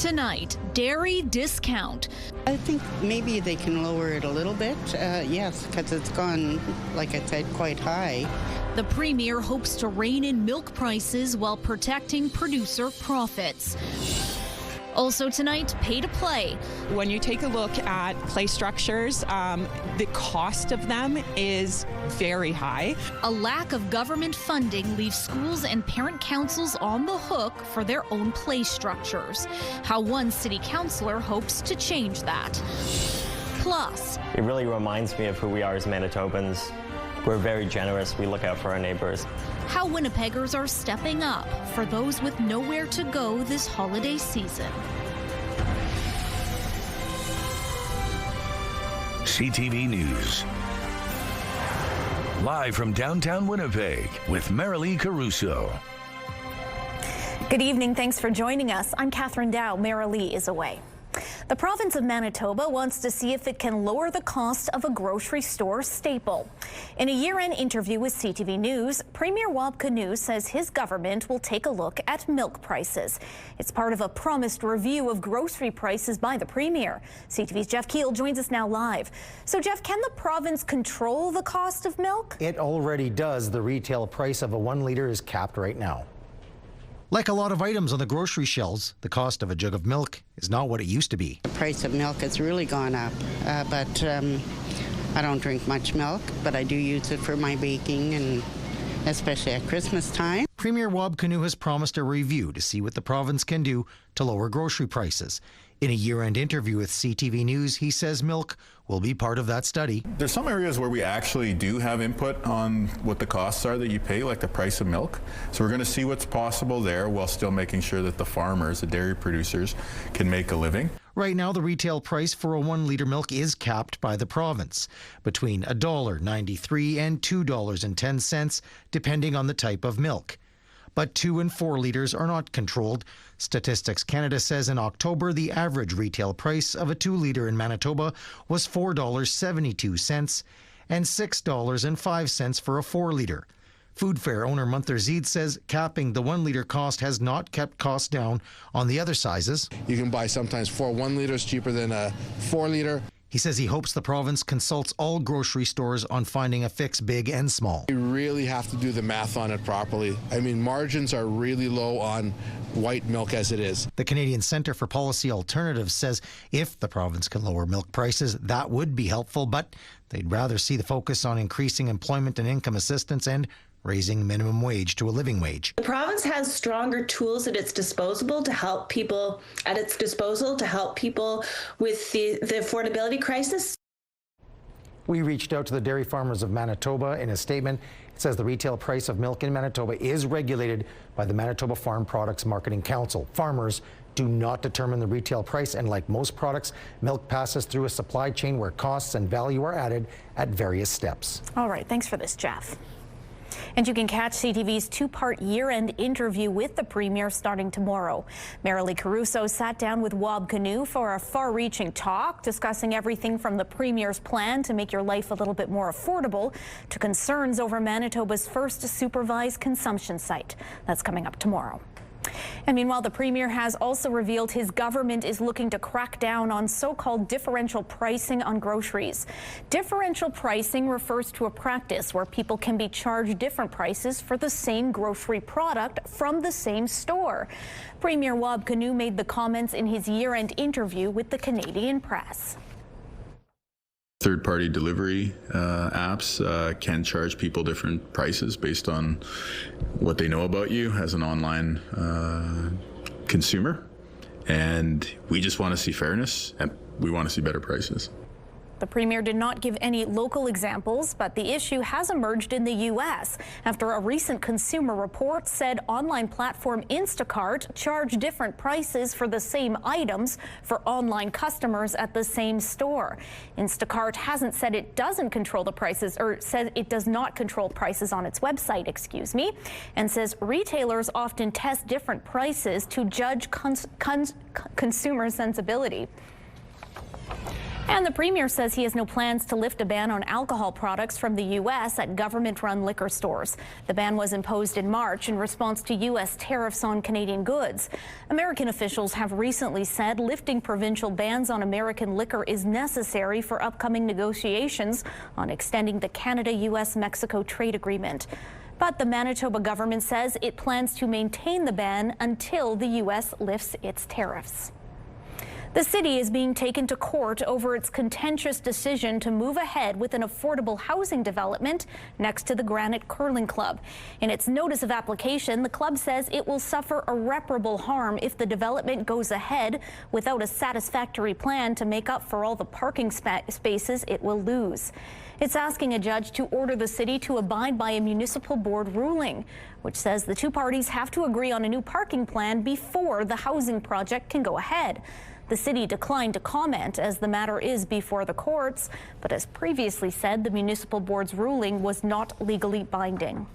Tonight, dairy discount. I think maybe they can lower it a little bit, yes, because it's gone, like I said, quite high. The Premier hopes to rein in milk prices while protecting producer profits. Also tonight, pay to play. When you take a look at play structures, the cost of them is very high. A lack of government funding leaves schools and parent councils on the hook for their own play structures. How one city councillor hopes to change that. Plus, it really reminds me of who we are as Manitobans. We're very generous. We look out for our neighbors. How Winnipeggers are stepping up for those with nowhere to go this holiday season. CTV News. Live from downtown Winnipeg with Marilee Caruso. Good evening. Thanks for joining us. I'm Catherine Dow. Marilee is away. The province of Manitoba wants to see if it can lower the cost of a grocery store staple. In a year-end interview with CTV News, Premier Wab Kinew says his government will take a look at milk prices. It's part of a promised review of grocery prices by the Premier. CTV's Jeff Keel joins us now live. So, Jeff, can the province control the cost of milk? It already does. The retail price of a 1 liter is capped right now. Like a lot of items on the grocery shelves, the cost of a jug of milk is not what it used to be. The price of milk has really gone up, but I don't drink much milk, but I do use it for my baking, and especially at Christmas time. Premier Wab Kinew has promised a review to see what the province can do to lower grocery prices. In a year-end interview with CTV News, he says milk will be part of that study. There's some areas where we actually do have input on what the costs are that you pay, like the price of milk. So we're going to see what's possible there while still making sure that the farmers, the dairy producers, can make a living. Right now, the retail price for a 1 liter milk is capped by the province, between $1.93 and $2.10, depending on the type of milk. But 2 and 4 liters are not controlled. Statistics Canada says in October, the average retail price of a 2 liter in Manitoba was $4.72 and $6.05 for a 4 liter. Food Fair owner Munther Zeed says capping the 1 liter cost has not kept costs down on the other sizes. You can buy sometimes 4 1 liters cheaper than a 4 liter. He says he hopes the province consults all grocery stores on finding a fix, big and small. You really have to do the math on it properly. I mean, margins are really low on white milk as it is. The Canadian Centre for Policy Alternatives says if the province can lower milk prices, that would be helpful, but they'd rather see the focus on increasing employment and income assistance and raising minimum wage to a living wage. The province has stronger tools at its disposal to help people with the affordability crisis. We reached out to the dairy farmers of Manitoba. In a statement, it says the retail price of milk in Manitoba is regulated by the Manitoba Farm Products Marketing Council. Farmers do not determine the retail price, and like most products, milk passes through a supply chain where costs and value are added at various steps. All right, thanks for this, Jeff. And you can catch CTV's 2-part year-end interview with the Premier starting tomorrow. Marilee Caruso sat down with Wab Kinew for a far-reaching talk, discussing everything from the Premier's plan to make your life a little bit more affordable to concerns over Manitoba's first supervised consumption site. That's coming up tomorrow. And meanwhile, the Premier has also revealed his government is looking to crack down on so-called differential pricing on groceries. Differential pricing refers to a practice where people can be charged different prices for the same grocery product from the same store. Premier Wab Kinew made the comments in his year-end interview with the Canadian press. Third-party delivery apps can charge people different prices based on what they know about you as an online consumer, and we just want to see fairness and we want to see better prices. The Premier did not give any local examples, but the issue has emerged in the U.S. after a recent consumer report said online platform Instacart charged different prices for the same items for online customers at the same store. Instacart hasn't said it doesn't control the prices, or said it does not control prices on its website, and says retailers often test different prices to judge consumer sensibility. And the Premier says he has no plans to lift a ban on alcohol products from the U.S. at government-run liquor stores. The ban was imposed in March in response to U.S. tariffs on Canadian goods. American officials have recently said lifting provincial bans on American liquor is necessary for upcoming negotiations on extending the Canada-U.S.-Mexico trade agreement. But the Manitoba government says it plans to maintain the ban until the U.S. lifts its tariffs. The city is being taken to court over its contentious decision to move ahead with an affordable housing development next to the Granite Curling Club. In its notice of application, the club says it will suffer irreparable harm if the development goes ahead without a satisfactory plan to make up for all the parking spaces it will lose. It's asking a judge to order the city to abide by a municipal board ruling, which says the two parties have to agree on a new parking plan before the housing project can go ahead. The city declined to comment as the matter is before the courts, but as previously said, the municipal board's ruling was not legally binding.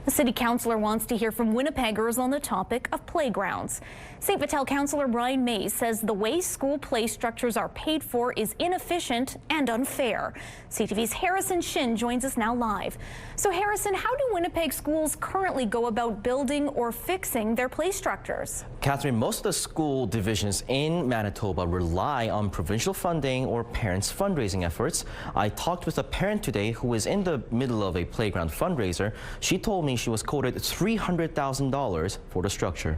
The city councillor wants to hear from Winnipeggers on the topic of playgrounds. St. Vital councillor Brian Mays says the way school play structures are paid for is inefficient and unfair. CTV's Harrison Shin joins us now live. So Harrison, how do Winnipeg schools currently go about building or fixing their play structures? Catherine, most of the school divisions in Manitoba rely on provincial funding or parents' fundraising efforts. I talked with a parent today who is in the middle of a playground fundraiser. She told me she was quoted $300,000 for the structure.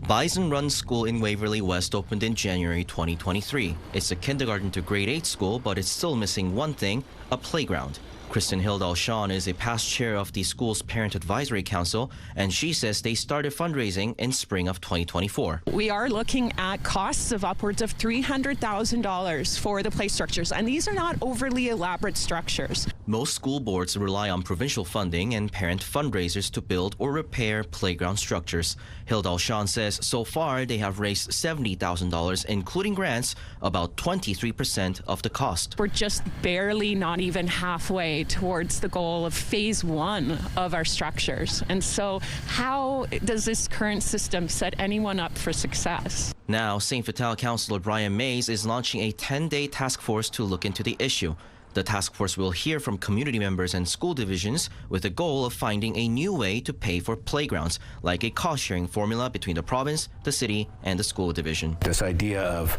Bison Run School in Waverly West opened in January 2023. It's a kindergarten to grade 8 school, but it's still missing one thing, a playground. Kristen Hildal-Shawn is a past chair of the school's Parent Advisory Council, and she says they started fundraising in spring of 2024. We are looking at costs of upwards of $300,000 for the play structures, and these are not overly elaborate structures. Most school boards rely on provincial funding and parent fundraisers to build or repair playground structures. Hildal-Shawn says so far they have raised $70,000, including grants, about 23% of the cost. We're just barely not even halfway towards the goal of phase 1 of our structures. And so how does this current system set anyone up for success? Now, St. Vital councillor Brian Mays is launching a 10-day task force to look into the issue. The task force will hear from community members and school divisions with the goal of finding a new way to pay for playgrounds, like a cost-sharing formula between the province, the city, and the school division. This idea of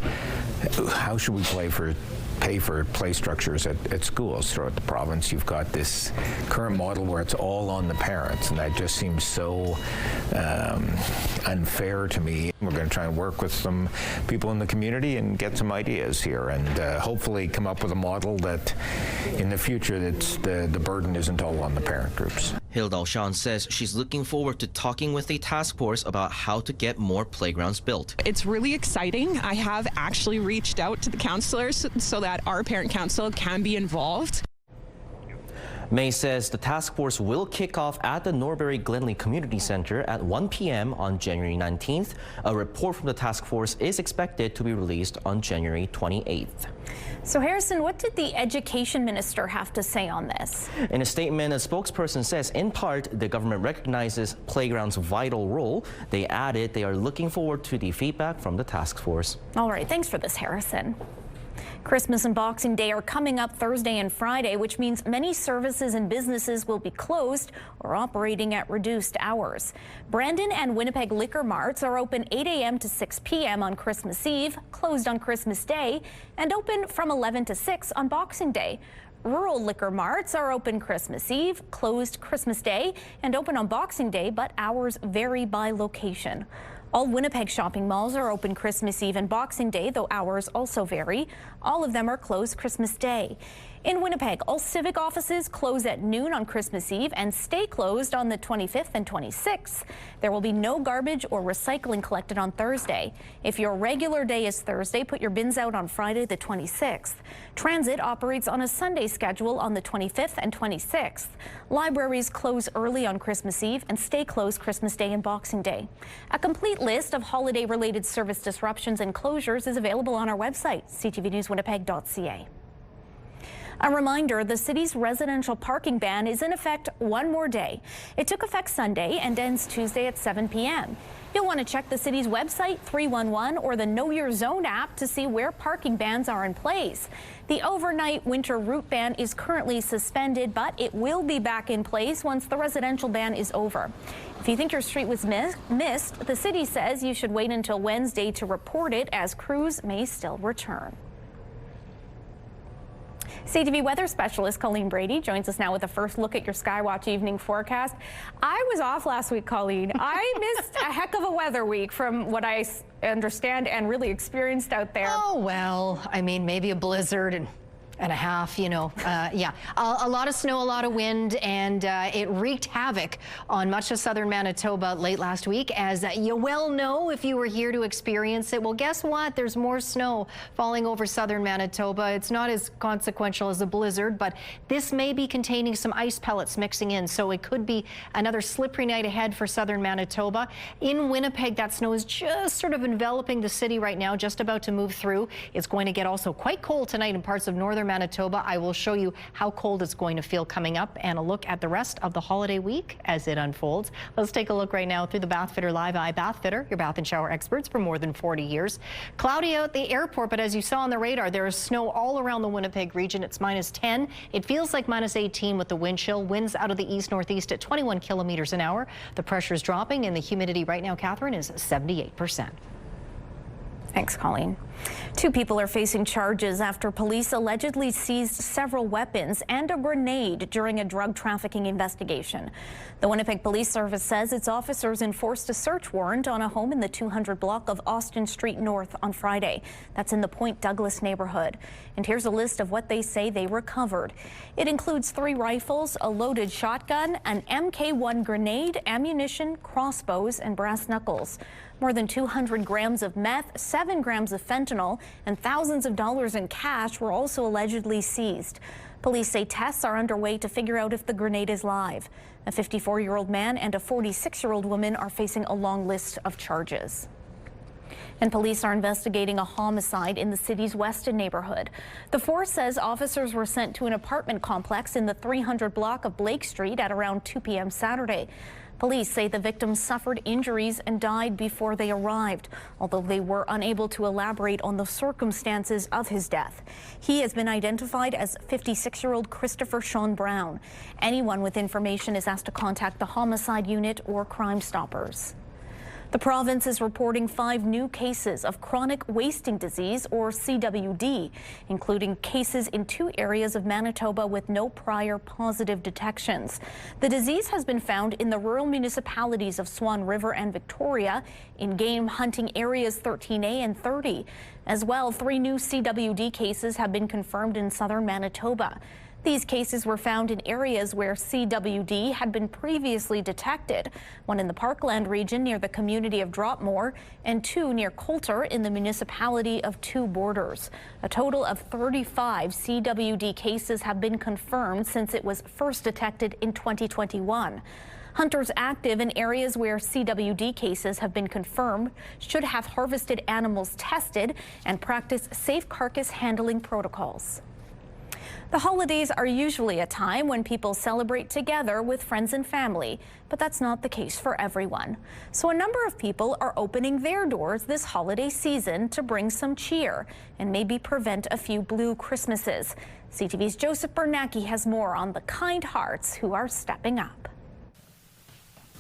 how should we pay for play structures at schools throughout the province. You've got this current model where it's all on the parents, and that just seems so unfair to me. We're going to try and work with some people in the community and get some ideas here, and hopefully come up with a model that in the future the burden isn't all on the parent groups. Hildal-Shawn says she's looking forward to talking with a task force about how to get more playgrounds built. It's really exciting. I have actually reached out to the councillors so that our parent council can be involved. May says the task force will kick off at the Norbury-Glenley Community Center at 1 p.m. on January 19th. A report from the task force is expected to be released on January 28th. So Harrison, what did the education minister have to say on this? In a statement, a spokesperson says, in part, the government recognizes playground's vital role. They added they are looking forward to the feedback from the task force. All right, thanks for this, Harrison. Christmas and Boxing Day are coming up Thursday and Friday, which means many services and businesses will be closed or operating at reduced hours. Brandon and Winnipeg liquor marts are open 8 a.m. to 6 p.m. on Christmas Eve, closed on Christmas Day, and open from 11 to 6 on Boxing Day. Rural liquor marts are open Christmas Eve, closed Christmas Day, and open on Boxing Day, but hours vary by location. All Winnipeg shopping malls are open Christmas Eve and Boxing Day, though hours also vary. All of them are closed Christmas Day. In Winnipeg, all civic offices close at noon on Christmas Eve and stay closed on the 25th and 26th. There will be no garbage or recycling collected on Thursday. If your regular day is Thursday, put your bins out on Friday the 26th. Transit operates on a Sunday schedule on the 25th and 26th. Libraries close early on Christmas Eve and stay closed Christmas Day and Boxing Day. A complete list of holiday-related service disruptions and closures is available on our website, ctvnewswinnipeg.ca. A reminder, the city's residential parking ban is in effect one more day. It took effect Sunday and ends Tuesday at 7 p.m. You'll want to check the city's website, 311, or the Know Your Zone app to see where parking bans are in place. The overnight winter route ban is currently suspended, but it will be back in place once the residential ban is over. If you think your street was missed, the city says you should wait until Wednesday to report it, as crews may still return. CTV weather specialist Colleen Brady joins us now with a first look at your Skywatch evening forecast. I was off last week, Colleen. I missed a heck of a weather week from what I understand and really experienced out there. Oh, well, I mean, maybe a blizzard and a half, you know. Yeah, a lot of snow, a lot of wind, and it wreaked havoc on much of southern Manitoba late last week, as you well know if you were here to experience it. Well, guess what? There's more snow falling over southern Manitoba. It's not as consequential as a blizzard, but this may be containing some ice pellets mixing in, so it could be another slippery night ahead for southern Manitoba. In Winnipeg, that snow is just sort of enveloping the city right now, just about to move through. It's going to get also quite cold tonight in parts of northern Manitoba. I will show you how cold it's going to feel coming up and a look at the rest of the holiday week as it unfolds. Let's take a look right now through the Bathfitter Live Eye. Bathfitter, your bath and shower experts for more than 40 years. Cloudy out the airport, but as you saw on the radar, there is snow all around the Winnipeg region. It's -10. It feels like -18 with the wind chill. Winds out of the east-northeast at 21 kilometers an hour. The pressure is dropping and the humidity right now, Catherine, is 78%. Thanks, Colleen. 2 people are facing charges after police allegedly seized several weapons and a grenade during a drug trafficking investigation. The Winnipeg Police Service says its officers enforced a search warrant on a home in the 200 block of Austin Street North on Friday. That's in the Point Douglas neighborhood. And here's a list of what they say they recovered. It includes 3 rifles, a loaded shotgun, an MK1 grenade, ammunition, crossbows, and brass knuckles. More than 200 grams of meth, 7 grams of fentanyl, and thousands of dollars in cash were also allegedly seized. Police say tests are underway to figure out if the grenade is live. A 54-year-old man and a 46-year-old woman are facing a long list of charges. And police are investigating a homicide in the city's Weston neighborhood. The force says officers were sent to an apartment complex in the 300 block of Blake Street at around 2 p.m. Saturday. Police say the victim suffered injuries and died before they arrived, although they were unable to elaborate on the circumstances of his death. He has been identified as 56-year-old Christopher Sean Brown. Anyone with information is asked to contact the homicide unit or Crime Stoppers. The province is reporting 5 new cases of chronic wasting disease, or CWD, including cases in 2 areas of Manitoba with no prior positive detections. The disease has been found in the rural municipalities of Swan River and Victoria, in game hunting areas 13A and 30. As well, 3 new CWD cases have been confirmed in southern Manitoba. These cases were found in areas where CWD had been previously detected, 1 in the Parkland region near the community of Dropmore, and 2 near Coulter in the municipality of 2 Borders. A total of 35 CWD cases have been confirmed since it was first detected in 2021. Hunters active in areas where CWD cases have been confirmed should have harvested animals tested and practice safe carcass handling protocols. The holidays are usually a time when people celebrate together with friends and family, but that's not the case for everyone. So a number of people are opening their doors this holiday season to bring some cheer and maybe prevent a few blue Christmases. CTV's Joseph Bernacki has more on the kind hearts who are stepping up.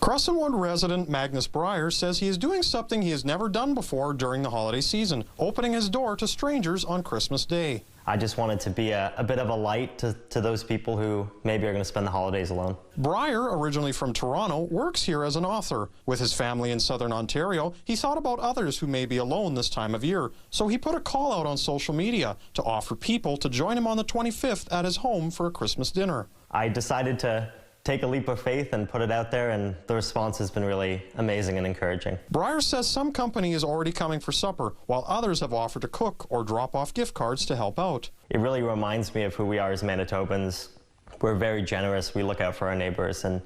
Crescentwood resident Magnus Breyer says he is doing something he has never done before during the holiday season, opening his door to strangers on Christmas Day. I just wanted to be a bit of a light to those people who maybe are going to spend the holidays alone. Breyer, originally from Toronto, works here as an author. With his family in southern Ontario, he thought about others who may be alone this time of year, so he put a call out on social media to offer people to join him on the 25th at his home for a Christmas dinner. I decided to take a leap of faith and put it out there, and the response has been really amazing and encouraging. Breyer says some company is already coming for supper, while others have offered to cook or drop off gift cards to help out. It really reminds me of who we are as Manitobans. We're very generous, we look out for our neighbors, and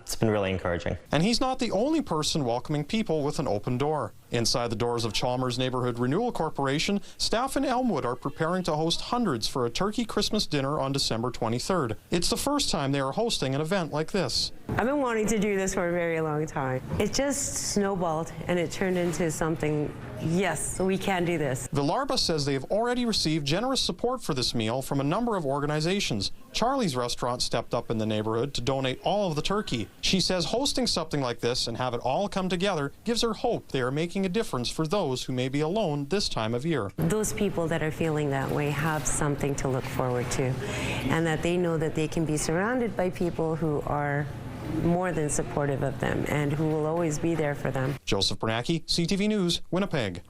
it's been really encouraging. And he's not the only person welcoming people with an open door. Inside the doors of Chalmers Neighborhood Renewal Corporation, staff in Elmwood are preparing to host hundreds for a turkey Christmas dinner on December 23rd. It's the first time they are hosting an event like this. I've been wanting to do this for a very long time. It just snowballed and it turned into something, yes, we can do this. Villarba says they have already received generous support for this meal from a number of organizations. Charlie's restaurant stepped up in the neighborhood to donate all of the turkey. She says hosting something like this and have it all come together gives her hope they are making a difference for those who may be alone this time of year. Those people that are feeling that way have something to look forward to, and that they know that they can be surrounded by people who are more than supportive of them and who will always be there for them. Joseph Bernacki, CTV News, Winnipeg.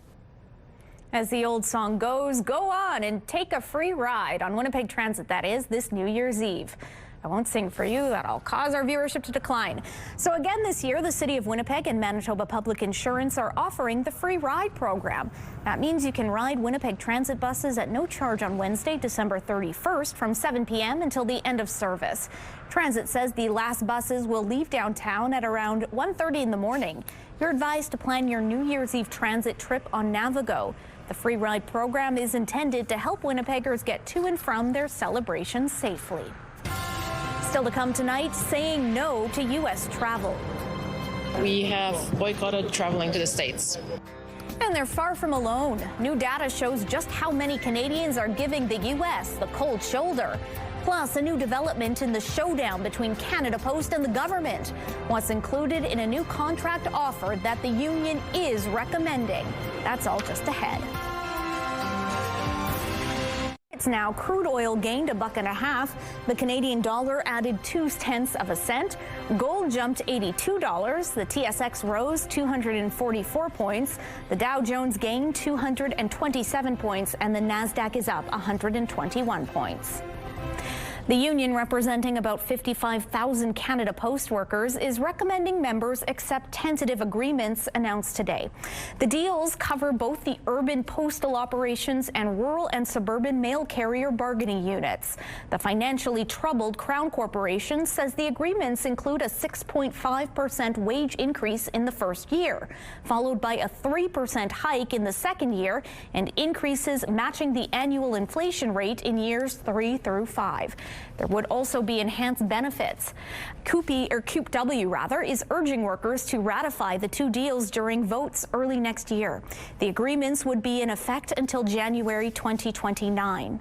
As the old song goes, go on and take a free ride on Winnipeg Transit, that is, this New Year's Eve. I won't sing for you, that'll cause our viewership to decline. So again this year, the City of Winnipeg and Manitoba Public Insurance are offering the free ride program. That means you can ride Winnipeg Transit buses at no charge on Wednesday, December 31st from 7 p.m. until the end of service. Transit says the last buses will leave downtown at around 1:30 in the morning. You're advised to plan your New Year's Eve transit trip on Navigo. The free ride program is intended to help Winnipeggers get to and from their celebrations safely. Still to come tonight, saying no to U.S. travel. We have boycotted traveling to the States. And they're far from alone. New data shows just how many Canadians are giving the U.S. the cold shoulder. Plus, a new development in the showdown between Canada Post and the government. What's included in a new contract offer that the union is recommending. That's all just ahead. It's now crude oil gained $1.50. The Canadian dollar added 0.2 cents. Gold jumped $82. The TSX rose 244 points. The Dow Jones gained 227 points, and the Nasdaq is up 121 points. The union, representing about 55,000 Canada Post workers, is recommending members accept tentative agreements announced today. The deals cover both the urban postal operations and rural and suburban mail carrier bargaining units. The financially troubled Crown Corporation says the agreements include a 6.5% wage increase in the first year, followed by a 3% hike in the second year and increases matching the annual inflation rate in years 3 through 5. There would also be enhanced benefits. CUPE W is urging workers to ratify the two deals during votes early next year. The agreements would be in effect until January 2029.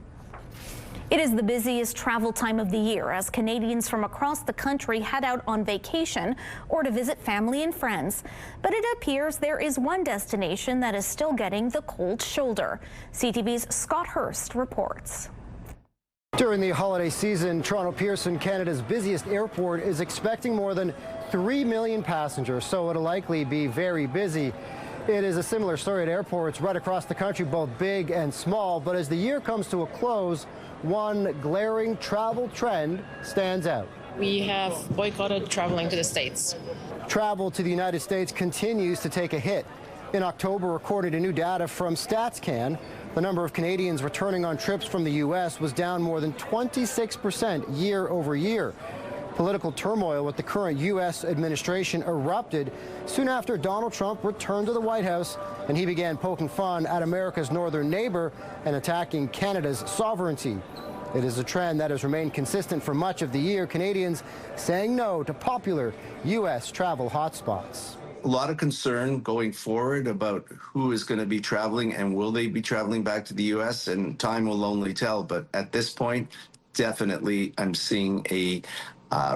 It is the busiest travel time of the year as Canadians from across the country head out on vacation or to visit family and friends. But it appears there is one destination that is still getting the cold shoulder. CTV's Scott Hurst reports. During the holiday season, Toronto Pearson, Canada's busiest airport, is expecting more than 3 million passengers, so it'll likely be very busy. It is a similar story at airports right across the country, both big and small, but as the year comes to a close, one glaring travel trend stands out. We have boycotted traveling to the States. Travel to the United States continues to take a hit. In October, according to new data from StatsCan, the number of Canadians returning on trips from the U.S. was down more than 26% year over year. Political turmoil with the current U.S. administration erupted soon after Donald Trump returned to the White House, and he began poking fun at America's northern neighbor and attacking Canada's sovereignty. It is a trend that has remained consistent for much of the year, Canadians saying no to popular U.S. travel hotspots. A lot of concern going forward about who is going to be traveling and will they be traveling back to the U.S., and time will only tell. But at this point, definitely I'm seeing a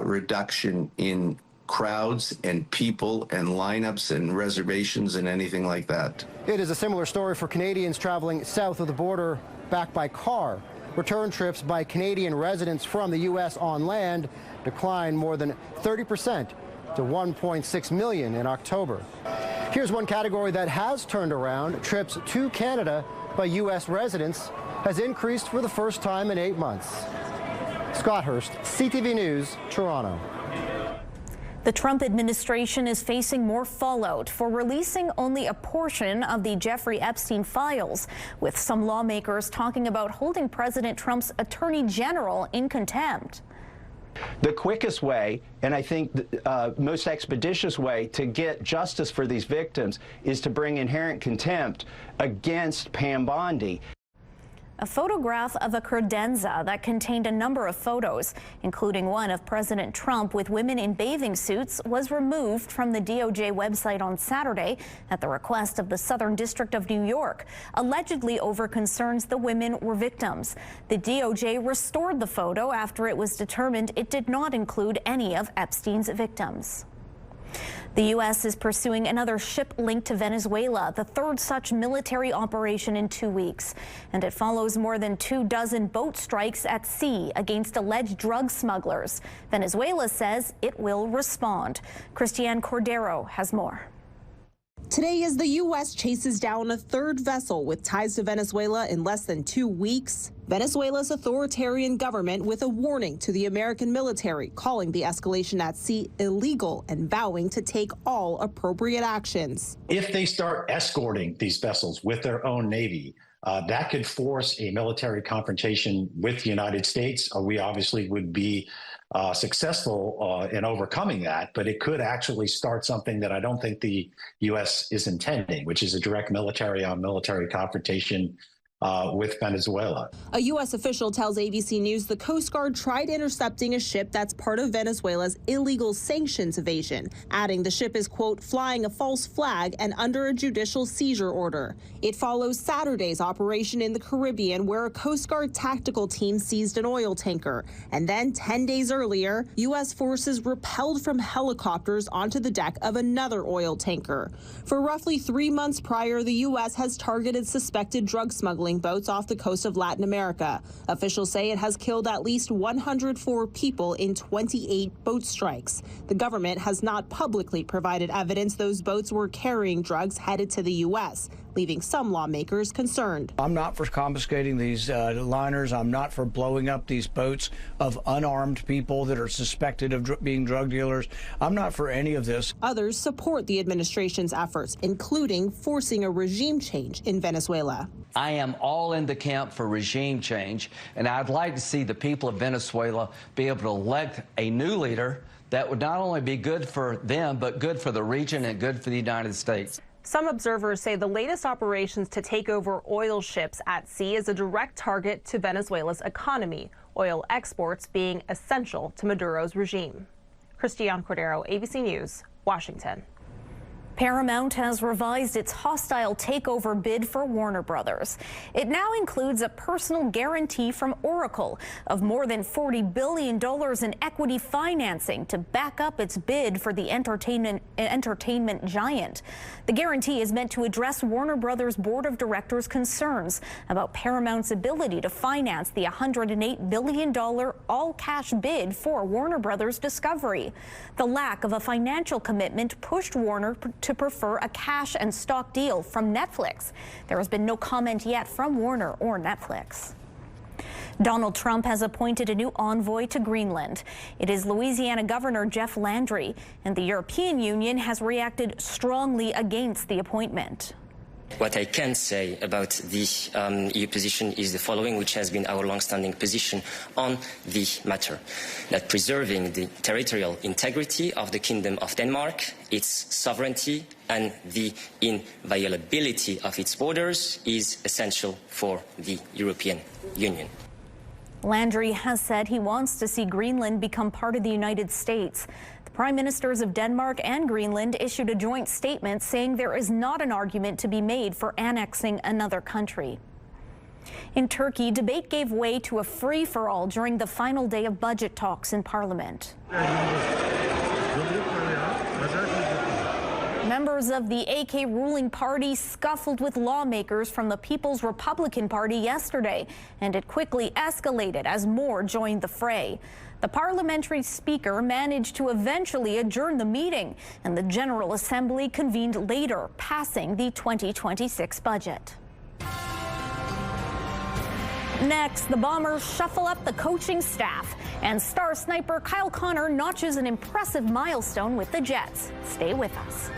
reduction in crowds and people and lineups and reservations and anything like that. It is a similar story for Canadians traveling south of the border back by car. Return trips by Canadian residents from the U.S. on land declined more than 30%. To 1.6 million in October. Here's one category that has turned around. Trips to Canada by U.S. residents has increased for the first time in 8 months. Scott Hurst, CTV News, Toronto. The Trump administration is facing more fallout for releasing only a portion of the Jeffrey Epstein files, with some lawmakers talking about holding President Trump's attorney general in contempt. The quickest way, and I think the most expeditious way to get justice for these victims, is to bring inherent contempt against Pam Bondi. A photograph of a credenza that contained a number of photos, including one of President Trump with women in bathing suits, was removed from the DOJ website on Saturday at the request of the Southern District of New York, allegedly over concerns the women were victims. The DOJ restored the photo after it was determined it did not include any of Epstein's victims. The U.S. is pursuing another ship linked to Venezuela, the third such military operation in 2 weeks. And it follows more than 24 boat strikes at sea against alleged drug smugglers. Venezuela says it will respond. Christiane Cordero has more. Today, as the U.S. chases down a third vessel with ties to Venezuela in less than 2 weeks, Venezuela's authoritarian government with a warning to the American military, calling the escalation at sea illegal and vowing to take all appropriate actions. If they start escorting these vessels with their own navy, that could force a military confrontation with the United States. We obviously would be successful in overcoming that, but it could actually start something that I don't think the U.S. is intending, which is a direct military-on-military confrontation with Venezuela. A U.S. official tells ABC News the Coast Guard tried intercepting a ship that's part of Venezuela's illegal sanctions evasion, adding the ship is, quote, flying a false flag and under a judicial seizure order. It follows Saturday's operation in the Caribbean, where a Coast Guard tactical team seized an oil tanker. And then 10 days earlier, U.S. forces repelled from helicopters onto the deck of another oil tanker. For roughly 3 months prior, the U.S. has targeted suspected drug smuggling boats off the coast of Latin America. Officials say it has killed at least 104 people in 28 boat strikes. The government has not publicly provided evidence those boats were carrying drugs headed to the U.S., leaving some lawmakers concerned. I'm not for confiscating these liners. I'm not for blowing up these boats of unarmed people that are suspected of being drug dealers. I'm not for any of this. Others support the administration's efforts, including forcing a regime change in Venezuela. I am all in the camp for regime change, and I'd like to see the people of Venezuela be able to elect a new leader that would not only be good for them, but good for the region and good for the United States. Some observers say the latest operations to take over oil ships at sea is a direct target to Venezuela's economy, oil exports being essential to Maduro's regime. Christiane Cordero, ABC News, Washington. Paramount has revised its hostile takeover bid for Warner Brothers. It now includes a personal guarantee from Oracle of more than $40 billion in equity financing to back up its bid for the entertainment giant. The guarantee is meant to address Warner Brothers' board of directors' concerns about Paramount's ability to finance the $108 billion all-cash bid for Warner Brothers Discovery. The lack of a financial commitment pushed Warner to prefer a cash and stock deal from Netflix. There has been no comment yet from Warner or Netflix. Donald Trump has appointed a new envoy to Greenland. It is Louisiana Governor Jeff Landry, and the European Union has reacted strongly against the appointment. What I can say about the EU position is the following, which has been our long-standing position on the matter, that preserving the territorial integrity of the Kingdom of Denmark, its sovereignty and the inviolability of its borders is essential for the European Union. Landry has said he wants to see Greenland become part of the United States. The Prime Ministers of Denmark and Greenland issued a joint statement saying there is not an argument to be made for annexing another country. In Turkey, debate gave way to a free-for-all during the final day of budget talks in Parliament. Members of the AK ruling party scuffled with lawmakers from the People's Republican Party yesterday, and it quickly escalated as more joined the fray. The parliamentary speaker managed to eventually adjourn the meeting, and the General Assembly convened later, passing the 2026 budget. Next, the Bombers shuffle up the coaching staff, and star sniper Kyle Connor notches an impressive milestone with the Jets. Stay with us.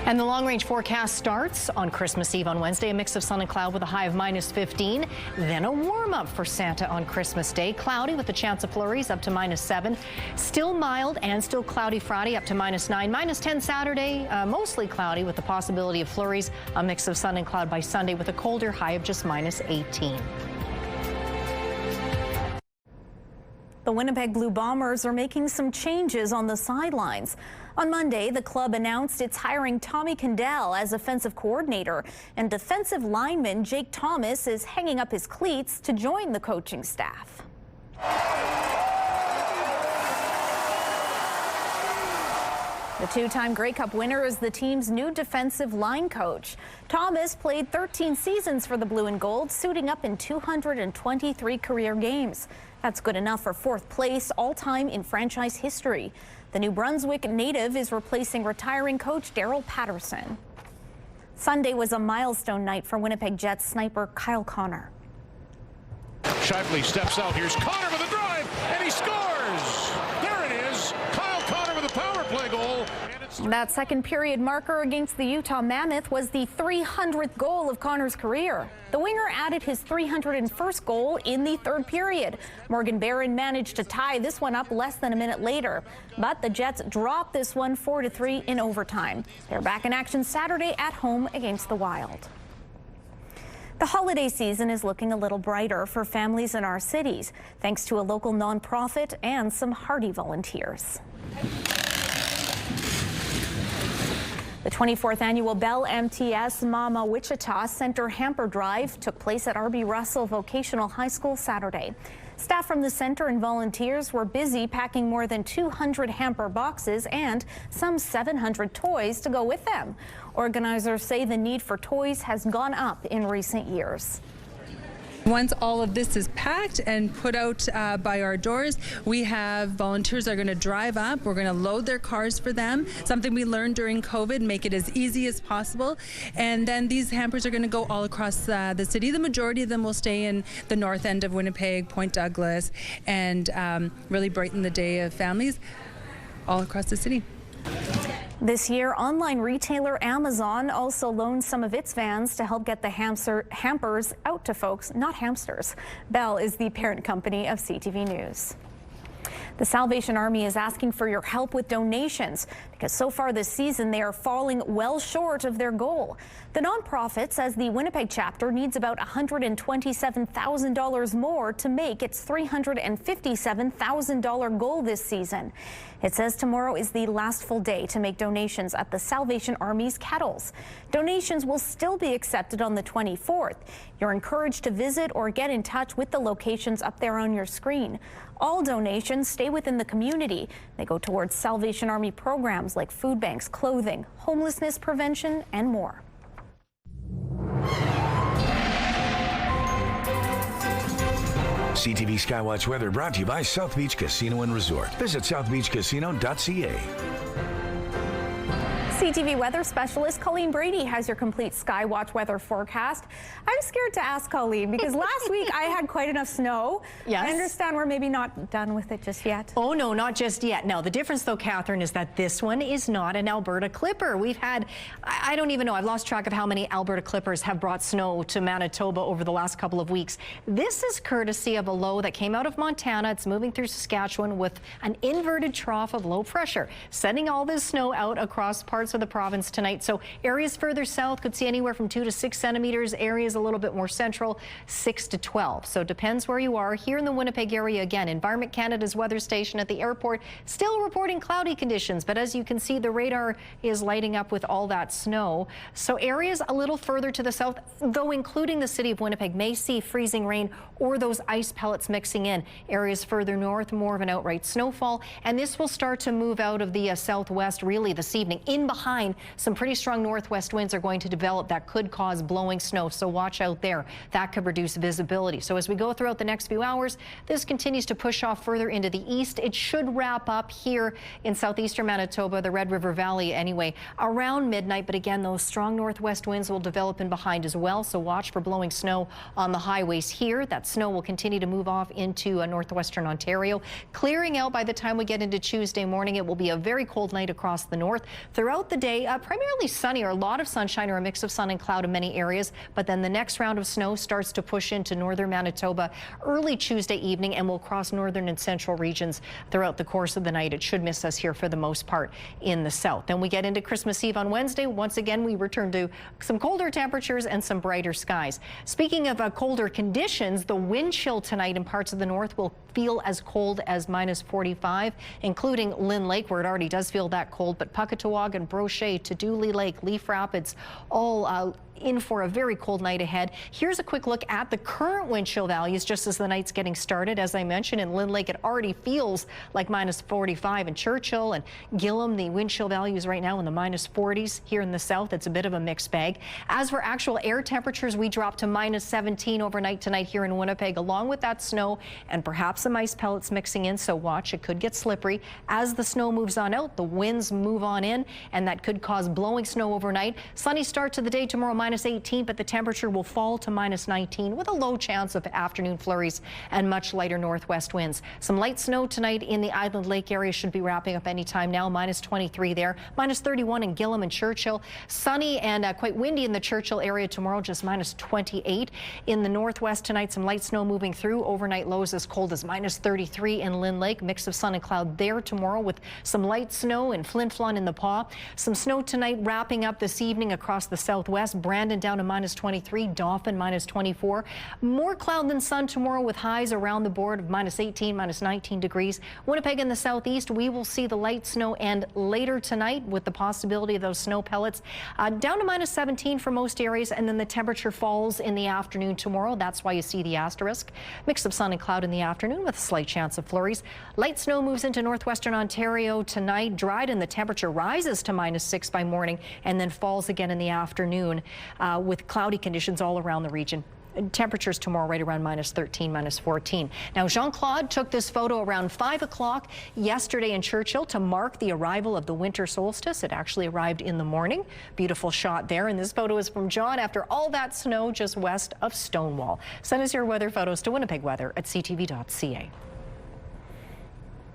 And the long-range forecast starts on Christmas Eve on Wednesday, a mix of sun and cloud with a high of -15. Then a warm-up for Santa on Christmas Day. Cloudy with a chance of flurries up to -7. Still mild and still cloudy Friday up to -9. -10 Saturday, mostly cloudy with the possibility of flurries. A mix of sun and cloud by Sunday with a colder high of just -18. The Winnipeg Blue Bombers are making some changes on the sidelines. On Monday, the club announced it's hiring Tommy Kendall as offensive coordinator, and defensive lineman Jake Thomas is hanging up his cleats to join the coaching staff. The two-time Grey Cup winner is the team's new defensive line coach. Thomas played 13 seasons for the Blue and Gold, suiting up in 223 career games. That's good enough for 4th place all-time in franchise history. The New Brunswick native is replacing retiring coach Daryl Patterson. Sunday was a milestone night for Winnipeg Jets sniper Kyle Connor. Shively steps out. Here's Connor with a drive, and he scores! There it is. Kyle Connor with a power play goal. That second period marker against the Utah Mammoth was the 300th goal of Connor's career. The winger added his 301st goal in the 3rd period. Morgan Barron managed to tie this one up less than a minute later, but the Jets dropped this one 4-3 in overtime. They're back in action Saturday at home against the Wild. The holiday season is looking a little brighter for families in our cities, thanks to a local nonprofit and some hardy volunteers. The 24th annual Bell MTS Mama Wichita Center Hamper Drive took place at R.B. Russell Vocational High School Saturday. Staff from the center and volunteers were busy packing more than 200 hamper boxes and some 700 toys to go with them. Organizers say the need for toys has gone up in recent years. Once all of this is packed and put out by our doors, we have volunteers that are going to drive up. We're going to load their cars for them, something we learned during COVID, make it as easy as possible. And then these hampers are going to go all across the city. The majority of them will stay in the north end of Winnipeg, Point Douglas, and really brighten the day of families all across the city. This year, online retailer Amazon also loaned some of its vans to help get the hampers out to folks, not hamsters. Bell is the parent company of CTV News. The Salvation Army is asking for your help with donations because so far this season they are falling well short of their goal. The nonprofit says the Winnipeg chapter needs about $127,000 more to make its $357,000 goal this season. It says tomorrow is the last full day to make donations at the Salvation Army's kettles. Donations will still be accepted on the 24th. You're encouraged to visit or get in touch with the locations up there on your screen. All donations stay within the community. They go towards Salvation Army programs like food banks, clothing, homelessness prevention, and more. CTV Skywatch weather brought to you by South Beach Casino and Resort. Visit southbeachcasino.ca. CTV weather specialist Colleen Brady has your complete Skywatch weather forecast. I'm scared to ask Colleen because last week I had quite enough snow. Yes. I understand we're maybe not done with it just yet. Oh, no, not just yet. No, the difference, though, Catherine, is that this one is not an Alberta Clipper. We've had, I don't even know, I've lost track of how many Alberta Clippers have brought snow to Manitoba over the last couple of weeks. This is courtesy of a low that came out of Montana. It's moving through Saskatchewan with an inverted trough of low pressure, sending all this snow out across parts of the province tonight. So areas further south could see anywhere from 2 to 6 centimeters. Areas a little bit more central, 6 to 12. So it depends where you are. Here in the Winnipeg area, again, Environment Canada's weather station at the airport still reporting cloudy conditions. But as you can see, the radar is lighting up with all that snow. So areas a little further to the south, though including the city of Winnipeg, may see freezing rain or those ice pellets mixing in. Areas further north, more of an outright snowfall. And this will start to move out of the southwest really this evening. In behind, some pretty strong northwest winds are going to develop that could cause blowing snow. So watch out there. That could reduce visibility. So as we go throughout the next few hours, this continues to push off further into the east. It should wrap up here in southeastern Manitoba, the Red River Valley anyway, around midnight. But again, those strong northwest winds will develop in behind as well. So watch for blowing snow on the highways here. That snow will continue to move off into northwestern Ontario. Clearing out by the time we get into Tuesday morning. It will be a very cold night across the north. Throughout throughout the day, primarily sunny or a lot of sunshine or a mix of sun and cloud in many areas. But then the next round of snow starts to push into northern Manitoba early Tuesday evening and will cross northern and central regions throughout the course of the night. It should miss us here for the most part in the south. Then we get into Christmas Eve on Wednesday. Once again, we return to some colder temperatures and some brighter skies. Speaking of colder conditions, the wind chill tonight in parts of the north will feel as cold as -45, including Lynn Lake, where it already does feel that cold, but Puckatawaga, Brochet, to Dooley Lake, Leaf Rapids, all in for a very cold night ahead. Here's a quick look at the current wind chill values just as the night's getting started. As I mentioned, in Lynn Lake, it already feels like -45. In Churchill and Gillam, the wind chill values right now in the -40s. Here in the south, it's a bit of a mixed bag. As for actual air temperatures, we drop to -17 overnight tonight here in Winnipeg, along with that snow and perhaps some ice pellets mixing in, so watch, it could get slippery. As the snow moves on out, the winds move on in, and that could cause blowing snow overnight. Sunny start to the day tomorrow, -18, but the temperature will fall to -19 with a low chance of afternoon flurries and much lighter northwest winds. Some light snow tonight in the Island Lake area should be wrapping up any time now. -23 there, -31 in Gillam and Churchill. Sunny and quite windy in the Churchill area tomorrow, just -28. In the northwest tonight, some light snow moving through. Overnight lows as cold as -33 in Lynn Lake. Mix of sun and cloud there tomorrow with some light snow in Flin Flon in the Paw. Some snow tonight wrapping up this evening across the southwest. Brandon down to -23, Dauphin -24. More cloud than sun tomorrow with highs around the board of -18, -19 degrees. Winnipeg in the southeast, we will see the light snow and later tonight with the possibility of those snow pellets down to -17 for most areas, and then the temperature falls in the afternoon tomorrow. That's why you see the asterisk. Mix of sun and cloud in the afternoon with a slight chance of flurries. Light snow moves into northwestern Ontario tonight. Dryden, the temperature rises to -6 by morning and then falls again in the afternoon with cloudy conditions all around the region. Temperatures tomorrow right around -13, -14. Now, Jean-Claude took this photo around 5 o'clock yesterday in Churchill to mark the arrival of the winter solstice. It actually arrived in the morning. Beautiful shot there. And this photo is from John after all that snow just west of Stonewall. Send us your weather photos to Winnipeg Weather at ctv.ca.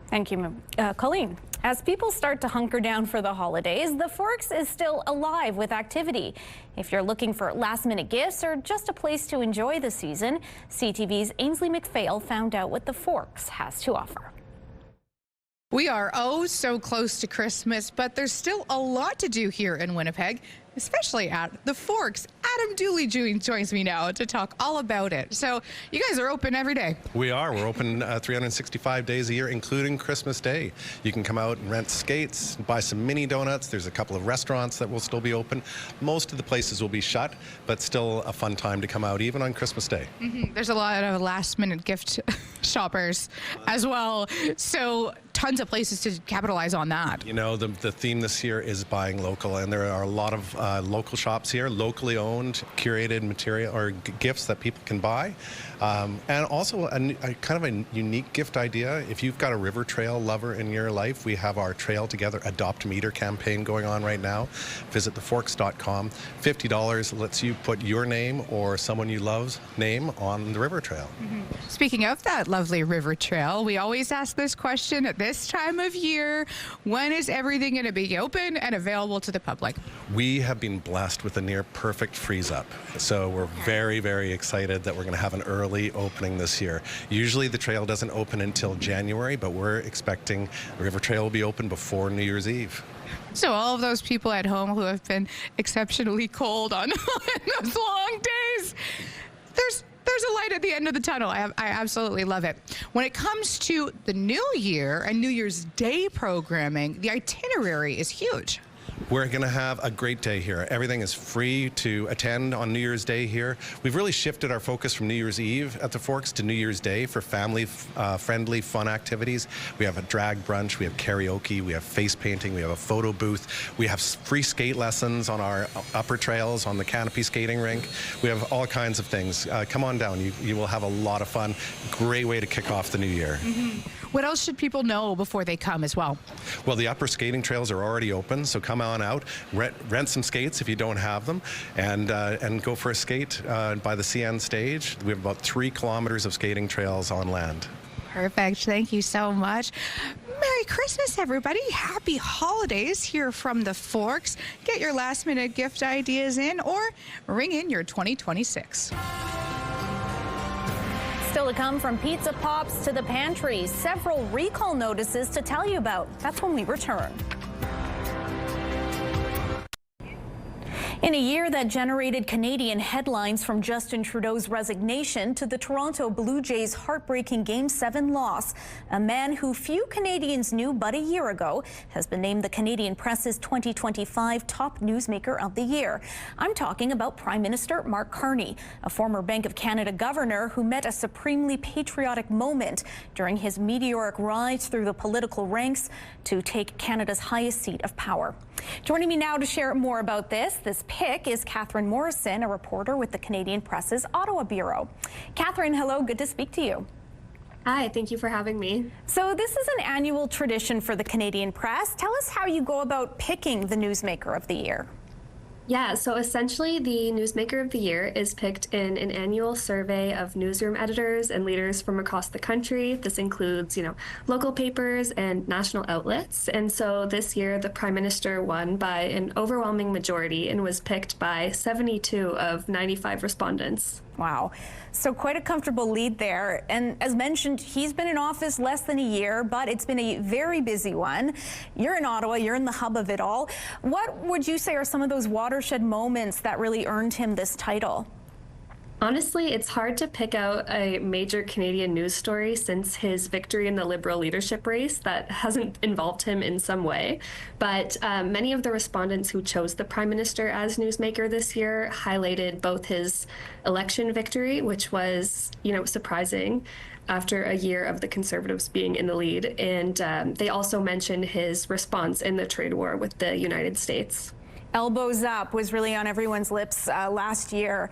Thank you, Colleen. As people start to hunker down for the holidays, the Forks is still alive with activity. If you're looking for last-minute gifts or just a place to enjoy the season, CTV's Ainsley McPhail found out what the Forks has to offer. We are so close to Christmas, but there's still a lot to do here in Winnipeg, especially at the Forks. Adam Dooley joins me now to talk all about it. So you guys are open every day. We are. We're open 365 days a year, including Christmas Day. You can come out and rent skates, buy some mini donuts. There's a couple of restaurants that will still be open. Most of the places will be shut, but still a fun time to come out, even on Christmas Day. There's a lot of last-minute gift shoppers as well. So tons of places to capitalize on that. You know, the theme this year is buying local, and there are a lot of local shops here, locally owned, curated material or gifts that people can buy. And also a kind of a unique gift idea. If you've got a river trail lover in your life, we have our Trail Together Adopt a Meter campaign going on right now. Visit theforks.com. $50 lets you put your name or someone you love's name on the river trail. Speaking of that lovely river trail, we always ask this question at this time of year: when is everything going to be open and available to the public? We have been blessed with a near perfect freeze up. So we're very, very excited that we're going to have an early opening this year. Usually the trail doesn't open until January, but we're expecting the river trail will be open before New Year's Eve. So all of those people at home who have been exceptionally cold on those long days, there's a light at the end of the tunnel. I absolutely love it. When it comes to the new year and New Year's Day programming, the itinerary is huge. We're going to have a great day here. Everything is free to attend on New Year's Day here. We've really shifted our focus from New Year's Eve at the Forks to New Year's Day for family-friendly, fun activities. We have a drag brunch, we have karaoke, we have face painting, we have a photo booth, we have free skate lessons on our upper trails, on the canopy skating rink. We have all kinds of things. Come on down. You will have a lot of fun. Great way to kick off the new year. What else should people know before they come as well? Well, the upper skating trails are already open, so come on out, rent some skates if you don't have them, and go for a skate by the CN stage. We have about 3 kilometers of skating trails on land. Perfect. Thank you so much. Merry Merry Christmas, everybody. Happy holidays here from the Forks. Get your last-minute gift ideas in or ring in your 2026. Still to come, from pizza pops to the pantries, several recall notices to tell you about. That's when we return. In a year that generated Canadian headlines, from Justin Trudeau's resignation to the Toronto Blue Jays' heartbreaking Game 7 loss, a man who few Canadians knew but a year ago has been named the Canadian Press's 2025 Top Newsmaker of the Year. I'm talking about Prime Minister Mark Carney, a former Bank of Canada governor who met a supremely patriotic moment during his meteoric rise through the political ranks to take Canada's highest seat of power. Joining me now to share more about this pick is Catherine Morrison, a reporter with the Canadian Press's Ottawa Bureau. Catherine, hello, good to speak to you. Hi, thank you for having me. So this is an annual tradition for the Canadian Press. Tell us how you go about picking the Newsmaker of the Year. Yeah, so essentially the Newsmaker of the Year is picked in an annual survey of newsroom editors and leaders from across the country. This includes, local papers and national outlets. And so this year the Prime Minister won by an overwhelming majority and was picked by 72 of 95 respondents. Wow. So quite a comfortable lead there. And as mentioned, he's been in office less than a year, but it's been a very busy one. You're in Ottawa, you're in the hub of it all. What would you say are some of those watershed moments that really earned him this title? Honestly, it's hard to pick out a major Canadian news story since his victory in the Liberal leadership race that hasn't involved him in some way. But many of the respondents who chose the Prime Minister as newsmaker this year highlighted both his election victory, which was, surprising after a year of the Conservatives being in the lead. And they also mentioned his response in the trade war with the United States. Elbows up was really on everyone's lips last year.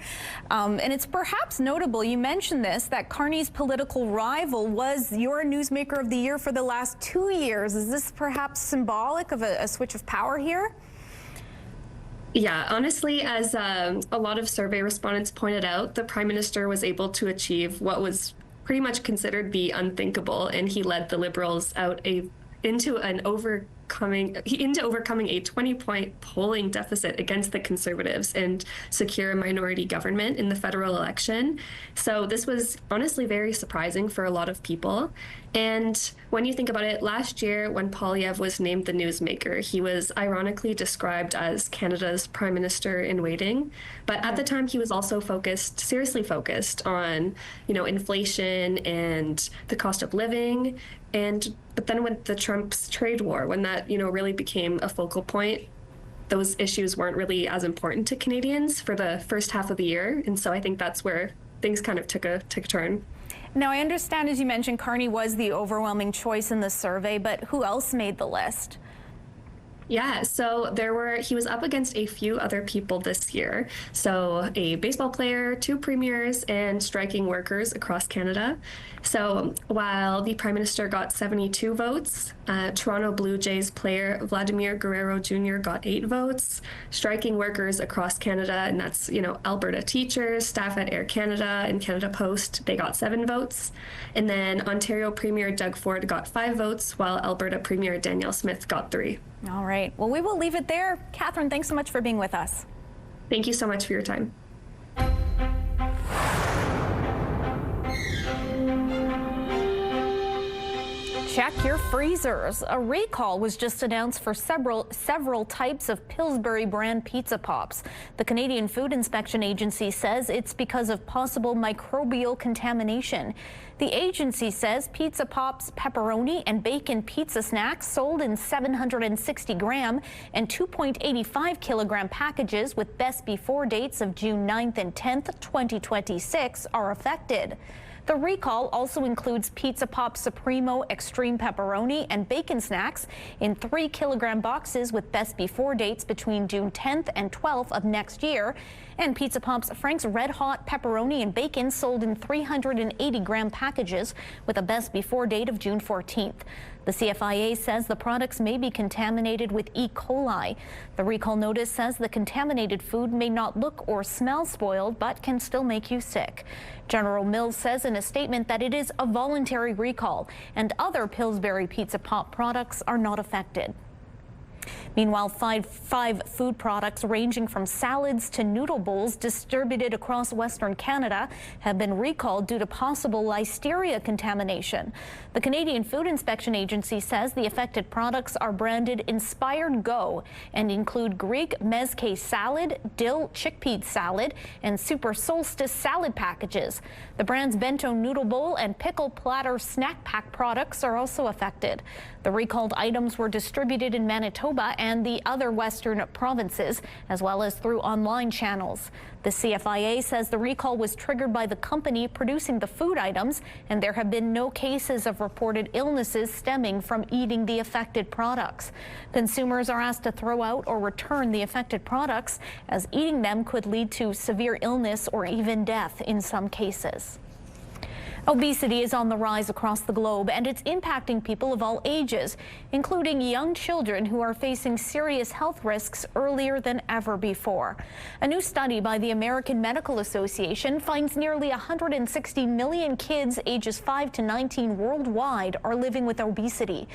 And it's perhaps notable, you mentioned this, that Carney's political rival was your Newsmaker of the Year for the last 2 years. Is this perhaps symbolic of a switch of power here? Yeah, honestly, as a lot of survey respondents pointed out, the Prime Minister was able to achieve what was pretty much considered the unthinkable, and he led the Liberals out into overcoming a 20-point polling deficit against the Conservatives and secure a minority government in the federal election. So this was honestly very surprising for a lot of people. And when you think about it, last year when Poilievre was named the Newsmaker, he was ironically described as Canada's Prime Minister in waiting. But at the time, he was also seriously focused on, inflation and the cost of living. But then with the Trump's trade war, when that, really became a focal point, those issues weren't really as important to Canadians for the first half of the year. And so I think that's where things kind of took a turn. Now, I understand, as you mentioned, Carney was the overwhelming choice in the survey, but who else made the list? Yeah, so he was up against a few other people this year. So a baseball player, 2 premiers, and striking workers across Canada. So while the Prime Minister got 72 votes, Toronto Blue Jays player Vladimir Guerrero Jr. got 8 votes. Striking workers across Canada, and that's, Alberta teachers, staff at Air Canada and Canada Post, they got 7 votes. And then Ontario Premier Doug Ford got 5 votes, while Alberta Premier Danielle Smith got 3. All right. Well, we will leave it there. Catherine, thanks so much for being with us. Thank you so much for your time. Check your freezers. A recall was just announced for several types of Pillsbury brand pizza pops. The Canadian Food Inspection Agency says it's because of possible microbial contamination. The agency says pizza pops, pepperoni, and bacon pizza snacks sold in 760 gram and 2.85 kilogram packages with best before dates of June 9th and 10th, 2026 are affected. The recall also includes Pizza Pop Supremo Extreme Pepperoni and bacon snacks in 3 kilogram boxes with best before dates between June 10th and 12th of next year, and Pizza Pop's Frank's Red Hot Pepperoni and bacon sold in 380 gram packages with a best before date of June 14th. The CFIA says the products may be contaminated with E. coli. The recall notice says the contaminated food may not look or smell spoiled, but can still make you sick. General Mills says in a statement that it is a voluntary recall and other Pillsbury Pizza Pop products are not affected. Meanwhile, five food products ranging from salads to noodle bowls distributed across Western Canada have been recalled due to possible listeria contamination. The Canadian Food Inspection Agency says the affected products are branded Inspired Go and include Greek mezque salad, dill chickpea salad, and Super Solstice salad packages. The brand's bento noodle bowl and pickle platter snack pack products are also affected. The recalled items were distributed in Manitoba and the other western provinces, as well as through online channels. The CFIA says the recall was triggered by the company producing the food items, and there have been no cases of reported illnesses stemming from eating the affected products. Consumers are asked to throw out or return the affected products, as eating them could lead to severe illness or even death in some cases. Obesity is on the rise across the globe, and it's impacting people of all ages, including young children who are facing serious health risks earlier than ever before. A new study by the American Medical Association finds nearly 160 million kids ages 5 to 19 worldwide are living with obesity.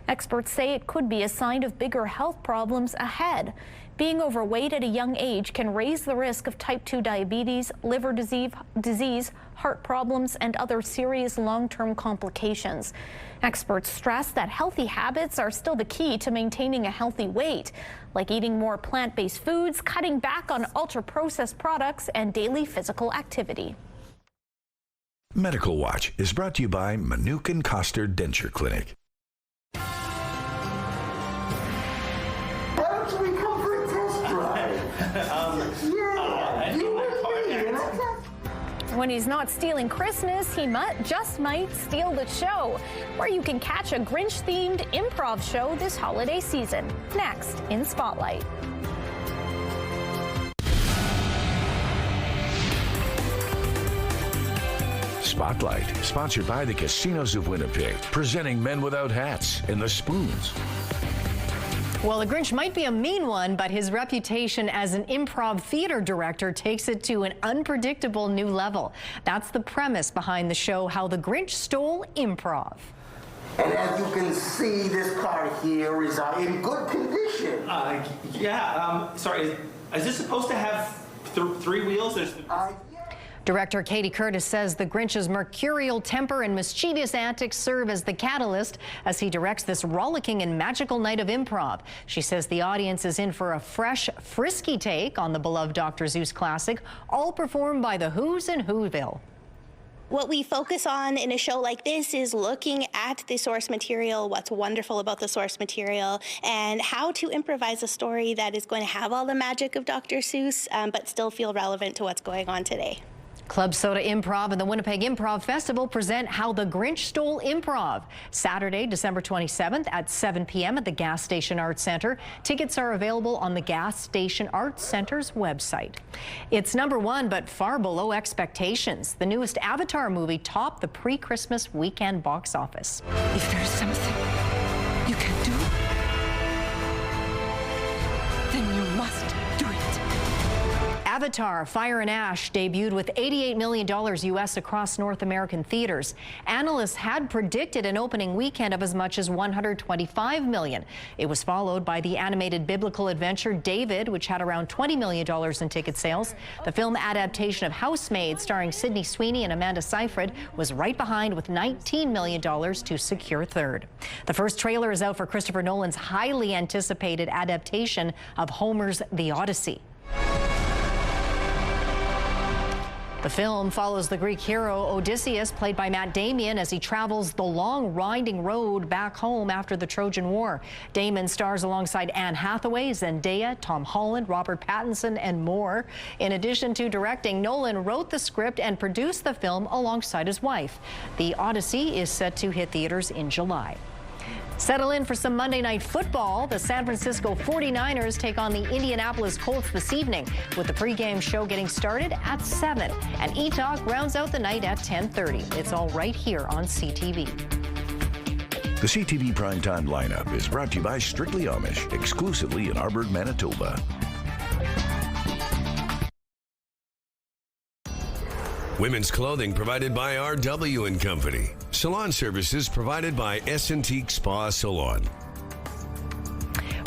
Experts say it could be a sign of bigger health problems ahead. Being overweight at a young age can raise the risk of type 2 diabetes, liver disease, heart problems, and other serious long-term complications. Experts stress that healthy habits are still the key to maintaining a healthy weight, like eating more plant-based foods, cutting back on ultra-processed products, and daily physical activity. Medical Watch is brought to you by Manuke and Coster Denture Clinic. When he's not stealing Christmas, he just might steal the show, where you can catch a Grinch-themed improv show this holiday season. Next in Spotlight. Spotlight, sponsored by the Casinos of Winnipeg, presenting Men Without Hats and the Spoons. Well, the Grinch might be a mean one, but his reputation as an improv theater director takes it to an unpredictable new level. That's the premise behind the show, How the Grinch Stole Improv. And as you can see, this car here is in good condition. Sorry, is this supposed to have three wheels? Director Katie Curtis says the Grinch's mercurial temper and mischievous antics serve as the catalyst as he directs this rollicking and magical night of improv. She says the audience is in for a fresh, frisky take on the beloved Dr. Seuss classic, all performed by the Who's in Whoville. What we focus on in a show like this is looking at the source material, what's wonderful about the source material, and how to improvise a story that is going to have all the magic of Dr. Seuss, but still feel relevant to what's going on today. Club Soda Improv and the Winnipeg Improv Festival present How the Grinch Stole Improv, Saturday, December 27th at 7 p.m. at the Gas Station Arts Centre. Tickets are available on the Gas Station Arts Centre's website. It's #1, but far below expectations. The newest Avatar movie topped the pre-Christmas weekend box office. If there's something you can do, then you must do it. Avatar: Fire and Ash debuted with $88 million U.S. across North American theaters. Analysts had predicted an opening weekend of as much as $125 million. It was followed by the animated biblical adventure David, which had around $20 million in ticket sales. The film adaptation of Housemaid, starring Sydney Sweeney and Amanda Seyfried, was right behind with $19 million to secure third. The first trailer is out for Christopher Nolan's highly anticipated adaptation of Homer's The Odyssey. The film follows the Greek hero Odysseus, played by Matt Damon, as he travels the long, winding road back home after the Trojan War. Damon stars alongside Anne Hathaway, Zendaya, Tom Holland, Robert Pattinson, and more. In addition to directing, Nolan wrote the script and produced the film alongside his wife. The Odyssey is set to hit theaters in July. Settle in for some Monday Night Football. The San Francisco 49ers take on the Indianapolis Colts this evening, with the pregame show getting started at 7. And E-Talk rounds out the night at 10:30. It's all right here on CTV. The CTV Primetime lineup is brought to you by Strictly Amish, exclusively in Arbor, Manitoba. Women's clothing provided by RW & Company. Salon services provided by S&T Spa Salon.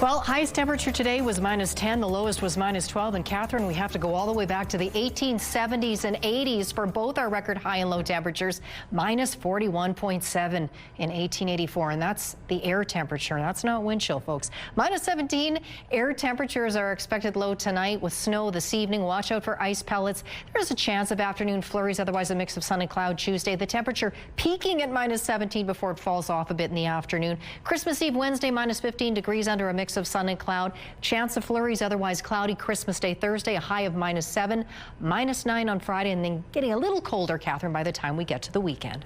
Well, highest temperature today was -10. The lowest was -12. And Catherine, we have to go all the way back to the 1870s and 80s for both our record high and low temperatures. -41.7 in 1884. And that's the air temperature. That's not wind chill, folks. -17 air temperatures are expected low tonight with snow this evening. Watch out for ice pellets. There's a chance of afternoon flurries, otherwise a mix of sun and cloud Tuesday. The temperature peaking at -17 before it falls off a bit in the afternoon. Christmas Eve Wednesday, -15 degrees under a mix of sun and cloud. Chance of flurries, otherwise cloudy. Christmas Day Thursday, a high of -7, -9 on Friday, and then getting a little colder, Catherine, by the time we get to the weekend.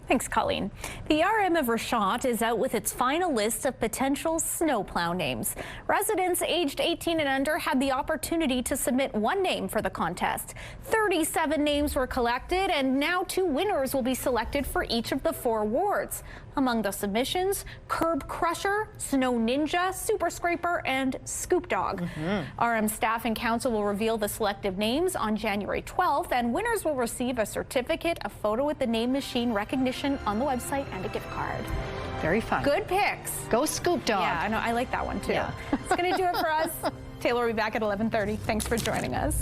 Thanks, Colleen. The RM of Rashot is out with its final list of potential snowplow names. Residents aged 18 and under had the opportunity to submit one name for the contest. 37 names were collected, and now 2 winners will be selected for each of the 4 awards. Among the submissions, Curb Crusher, Snow Ninja, Super Scraper, and Scoop Dog. RM staff and council will reveal the selective names on January 12th, and winners will receive a certificate, a photo with the name machine recognition on the website, and a gift card. Very fun. Good picks. Go Scoop Dog. Yeah, I know. I like that one too. Yeah. It's going to do it for us. Taylor will be back at 11:30. Thanks for joining us.